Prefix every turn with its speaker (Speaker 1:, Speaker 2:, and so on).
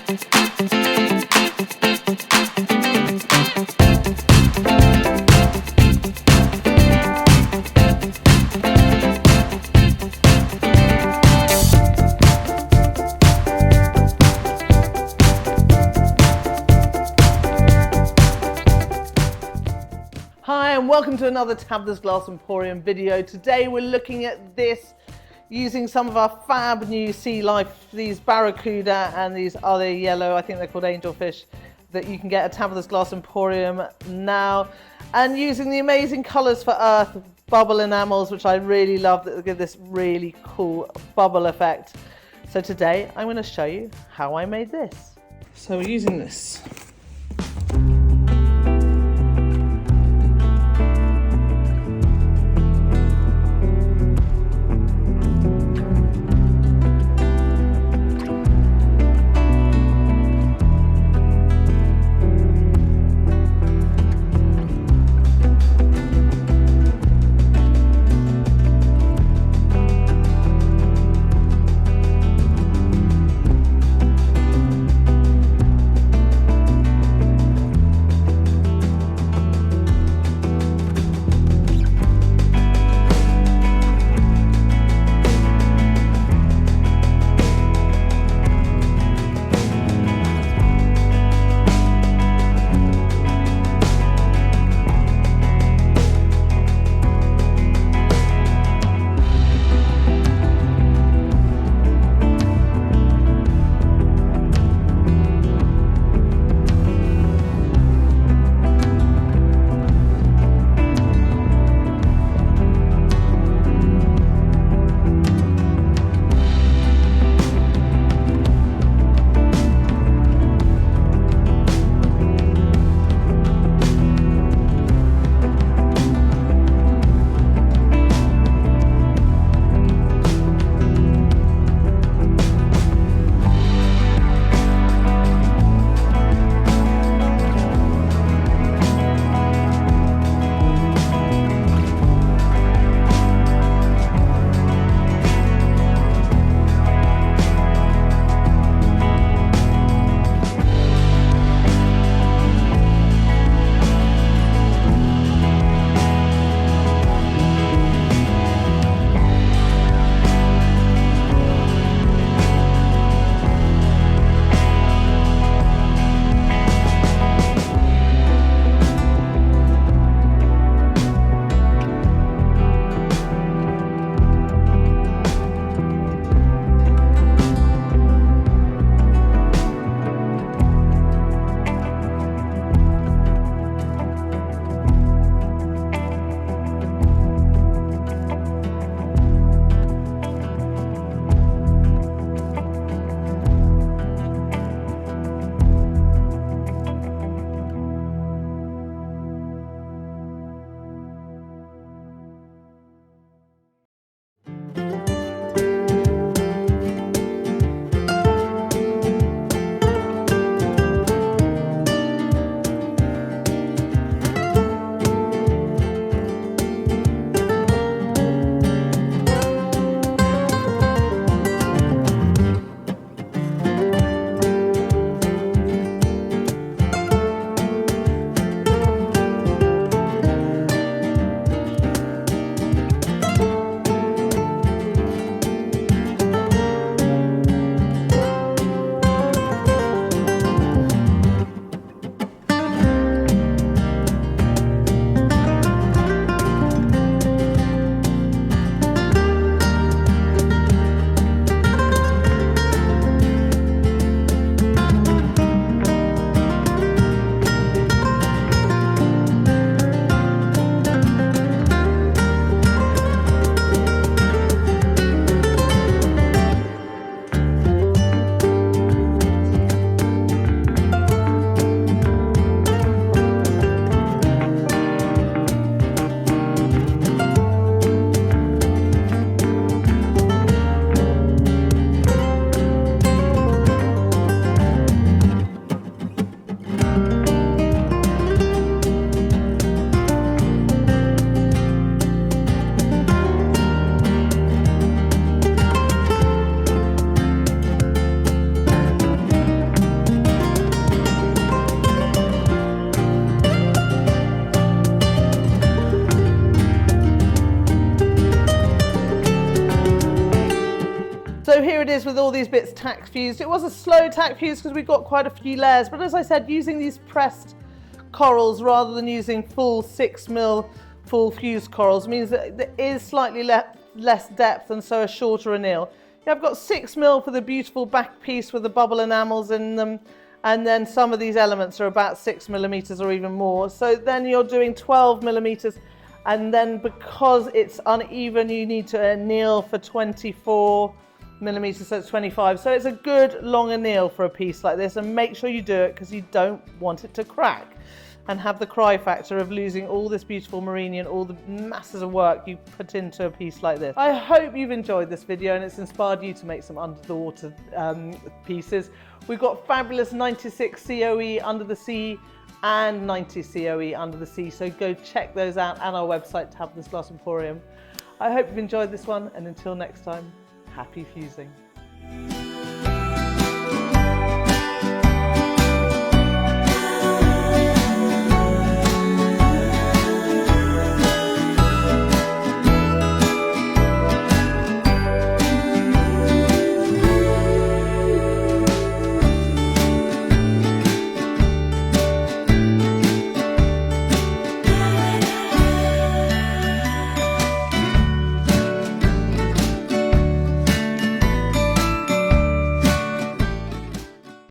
Speaker 1: Hi and welcome to another Tabitha's Glass Emporium video. Today we're looking at this using some of our fab new sea life, these barracuda and these other yellow, I think they're called angelfish, that you can get at Tabitha's Glass Emporium now. And using the amazing colours for earth, bubble enamels, which I really love, that give this really cool bubble effect. So today I'm going to show you how I made this. So we're using this. with all these bits tack fused. It was a slow tack fuse because we got quite a few layers, but as I said, using these pressed corals rather than using full 6mm full fused corals means that there is slightly less depth and so a shorter anneal. Yeah, I've got 6mm for the beautiful back piece with the bubble enamels in them, and then some of these elements are about 6mm or even more. So then you're doing 12mm, and then because it's uneven, you need to anneal for 24mm, so it's 25. So it's a good long anneal for a piece like this, and make sure you do it because you don't want it to crack and have the cry factor of losing all this beautiful Murrine and all the masses of work you put into a piece like this. I hope you've enjoyed this video and it's inspired you to make some under the water pieces. We've got fabulous 96 COE under the sea and 90 COE under the sea, so go check those out at our website, Tabitha's Glass Emporium. I hope you've enjoyed this one, and until next time, happy fusing.